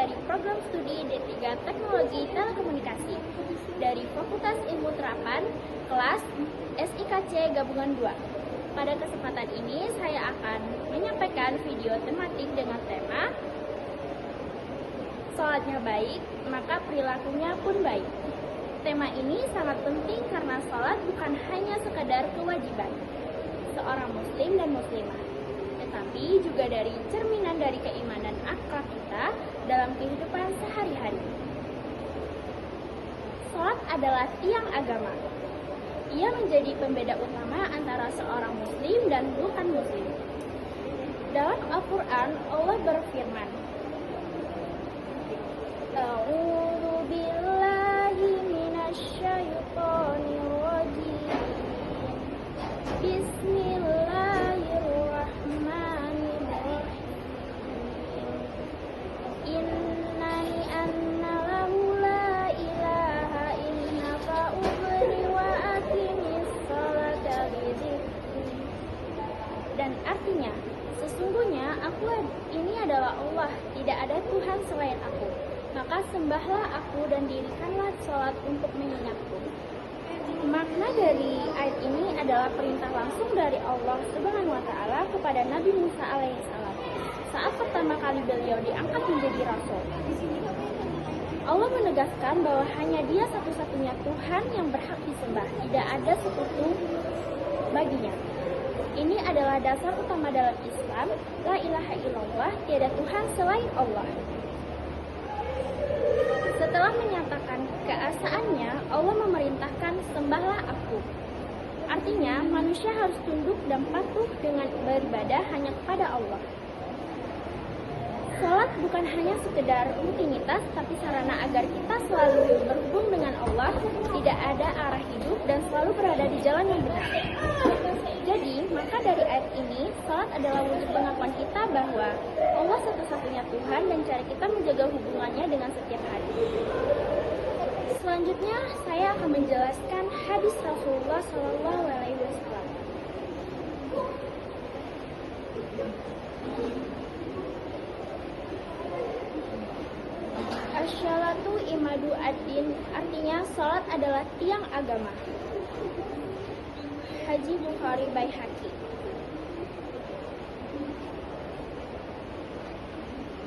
dari program studi D3 Teknologi Telekomunikasi dari Fakultas Ilmu Terapan, kelas SIKC Gabungan 2. Pada kesempatan ini saya akan menyampaikan video tematik dengan tema Sholatnya baik, maka perilakunya pun baik. Tema ini sangat penting karena sholat bukan hanya sekadar kewajiban seorang muslim dan muslimah, tetapi juga dari cerminan dari keimanan akhlak kita dalam kehidupan sehari-hari. Sholat adalah tiang agama. Ia menjadi pembeda utama antara seorang muslim dan bukan muslim. Dalam Al-Quran, Allah berfirman, A'udzu billahi minasyaitonir rajim. Bismillahirrahmanirrahim. Innani anna lahu la ilaha illa fa'ubri wa aqimis salata lidzikri. Dan artinya, sesungguhnya aku ini adalah Allah, tidak ada Tuhan selain aku. Maka sembahlah aku dan dirikanlah sholat untuk mengingatku. Makna dari ayat ini adalah perintah langsung dari Allah Subhanahu wa Ta'ala kepada Nabi Musa alaihissalam saat pertama kali beliau diangkat menjadi rasul. Allah menegaskan bahwa hanya Dia satu-satunya Tuhan yang berhak disembah, tidak ada sekutu baginya. Ini adalah dasar utama dalam Islam, la ilaha illallah, tiada Tuhan selain Allah. Setelah menyatakan keesaannya, Allah memerintahkan sembahlah aku. Artinya, manusia harus tunduk dan patuh dengan beribadah hanya kepada Allah. Salat bukan hanya sekedar rutinitas, tapi sarana agar kita selalu berhubung dengan Allah, tidak ada arah hidup dan selalu berada di jalan yang benar. Jadi, maka dari ayat ini, salat adalah wujud pengakuan kita bahwa Allah satu-satunya Tuhan dan cara kita menjaga hubungannya dengan setiap hari. Selanjutnya, saya akan menjelaskan hadis Rasulullah SAW. As-sholatu imadu ad-din, artinya salat adalah tiang agama. Haji Bukhari Baihaqi.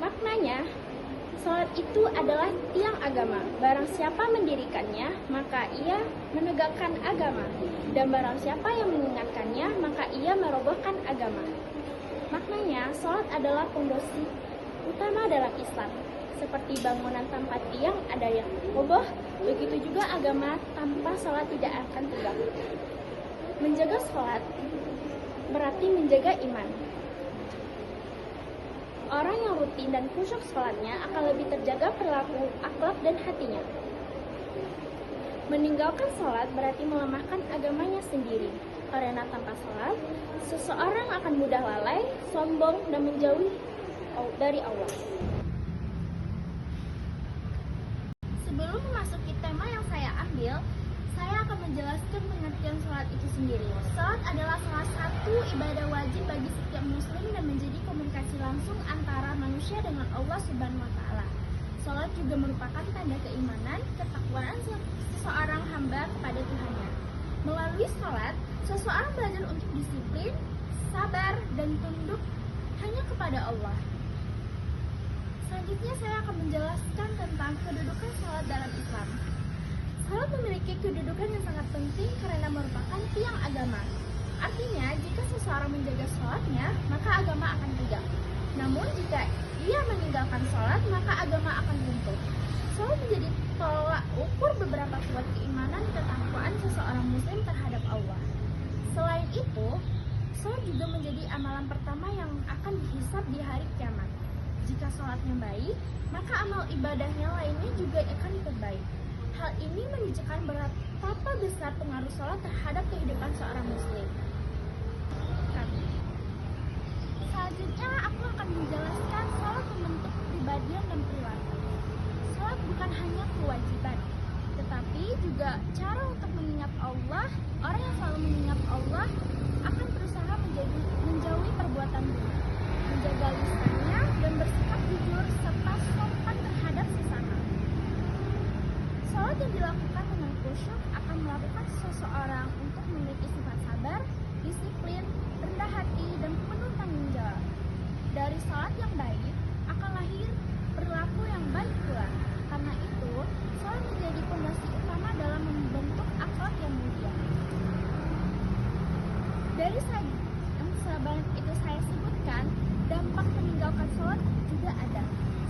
Maknanya, salat itu adalah tiang agama. Barang siapa mendirikannya, maka ia menegakkan agama. Dan barang siapa yang mengingatkannya, maka ia merobohkan agama. Maknanya, salat adalah fondasi utama dalam Islam. Seperti bangunan tanpa tiang ada yang roboh, begitu juga agama tanpa salat tidak akan tegak. Menjaga sholat berarti menjaga iman. Orang yang rutin dan khusyuk sholatnya akan lebih terjaga perilaku, akhlak, dan hatinya. Meninggalkan sholat berarti melemahkan agamanya sendiri. Karena tanpa sholat, seseorang akan mudah lalai, sombong, dan menjauhi dari Allah. Sebelum memasuki tema yang saya ambil, saya akan menjelaskan pengertian sholat itu sendiri. Sholat adalah salah satu ibadah wajib bagi setiap muslim dan menjadi komunikasi langsung antara manusia dengan Allah Subhanahu wa Ta'ala. Sholat juga merupakan tanda keimanan, ketakwaan seseorang hamba kepada Tuhannya. Melalui sholat, seseorang belajar untuk disiplin, sabar, dan tunduk hanya kepada Allah. Selanjutnya saya akan menjelaskan tentang kedudukan sholat dalam Islam. Salat memiliki kedudukan yang sangat penting karena merupakan tiang agama. Artinya, jika seseorang menjaga sholatnya, maka agama akan tegak. Namun, jika ia meninggalkan sholat, maka agama akan runtuh. Sholat menjadi tolak ukur beberapa kuat keimanan ketakwaan seseorang muslim terhadap Allah. Selain itu, sholat juga menjadi amalan pertama yang akan dihisab di hari kiamat. Jika sholatnya baik, maka amal ibadahnya lainnya juga akan terbaik. Hal ini menunjukkan betapa besar pengaruh sholat terhadap kehidupan seorang muslim. Selanjutnya aku akan menjelaskan sholat membentuk kepribadian dan perilaku. Sholat bukan hanya kewajiban, tetapi juga cara untuk mengingat Allah. Orang yang selalu mengingat Allah akan berusaha menjauhi perbuatan buruk, menjaga lisannya dan bersikap jujur serta sopan terhadap disiplin, rendah hati, dan penuh tanggung jawab. Dari salat yang baik akan lahir perilaku yang baik pula. Karena itu, salat menjadi fondasi utama dalam membentuk akhlak yang mulia. Dari yang sebanyak itu saya sebutkan, dampak meninggalkan salat juga ada.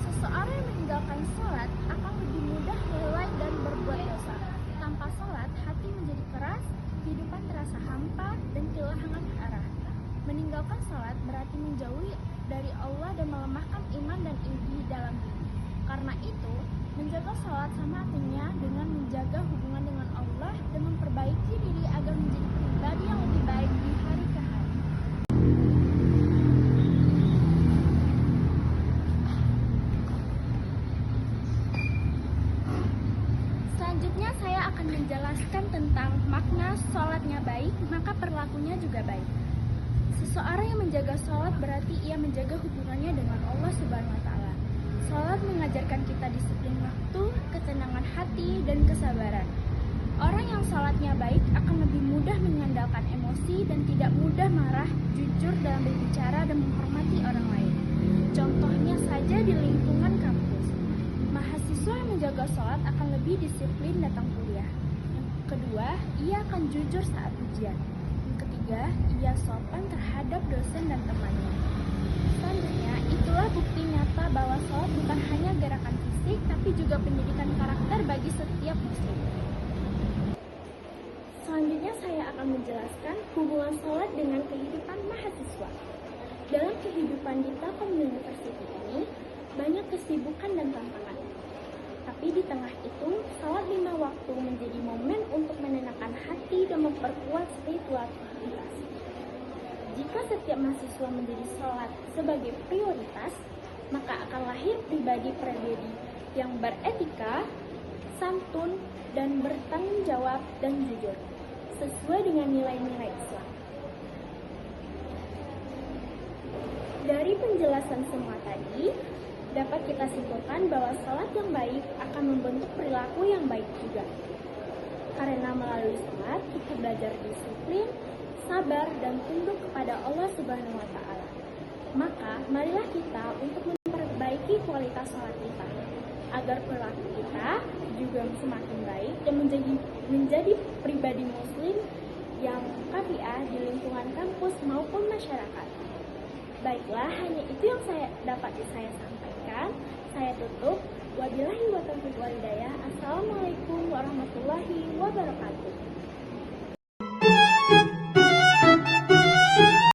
Seseorang yang meninggalkan salat akan lebih mudah lalai dan berbuat dosa. Tanpa salat, hati menjadi keras, kehidupan terasa hampa, dan kehilangan arah. Meninggalkan salat berarti menjauhi dari Allah dan melemahkan iman dan ilmu dalam diri. Karena itu, menjaga salat sama artinya dengan menjaga hubungan dengan Allah dan memperbaiki diri agar menjadi pribadi yang lebih baik di hari ke hari. Selanjutnya saya akan menjelaskan tentang makna salatnya baik, maka perilakunya juga baik. Seseorang yang menjaga salat berarti ia menjaga hubungannya dengan Allah Subhanahu wa Ta'ala. Salat mengajarkan kita disiplin waktu, ketenangan hati, dan kesabaran. Orang yang salatnya baik akan lebih mudah mengandalkan emosi dan tidak mudah marah, jujur dalam berbicara, dan menghormati orang lain. Contohnya saja di lingkungan kampus. Mahasiswa yang menjaga salat akan lebih disiplin datang kuliah. Yang kedua, ia akan jujur saat ujian. Yang ketiga, ia sopan terhadap dosen dan temannya. Selanjutnya, itulah bukti nyata bahwa salat bukan hanya gerakan fisik, tapi juga pendidikan karakter bagi setiap muslim. Selanjutnya saya akan menjelaskan hubungan salat dengan kehidupan mahasiswa. Dalam kehidupan di Telkom University ini, banyak kesibukan dan tantangan. Tapi di tengah itu, salat 5 waktu menjadi momen untuk menenangkan hati dan memperkuat spiritualitas. Jika setiap mahasiswa menjadi salat sebagai prioritas, maka akan lahir pribadi-pribadi yang beretika, santun, dan bertanggung jawab dan jujur, sesuai dengan nilai-nilai Islam. Dari penjelasan semua tadi, dapat kita simpulkan bahwa salat yang baik akan membentuk perilaku yang baik juga. Karena melalui salat, kita belajar disiplin, sabar, dan tunduk kepada Allah Subhanahu wa Ta'ala. Maka, marilah kita untuk memperbaiki kualitas salat kita, agar perilaku kita juga semakin baik dan menjadi pribadi muslim yang kafiah di lingkungan kampus maupun masyarakat. Baiklah, hanya itu yang dapat saya sampaikan. Saya tutup. Wabillahi wa taufiq wal hidayah. Assalamualaikum warahmatullahi wabarakatuh.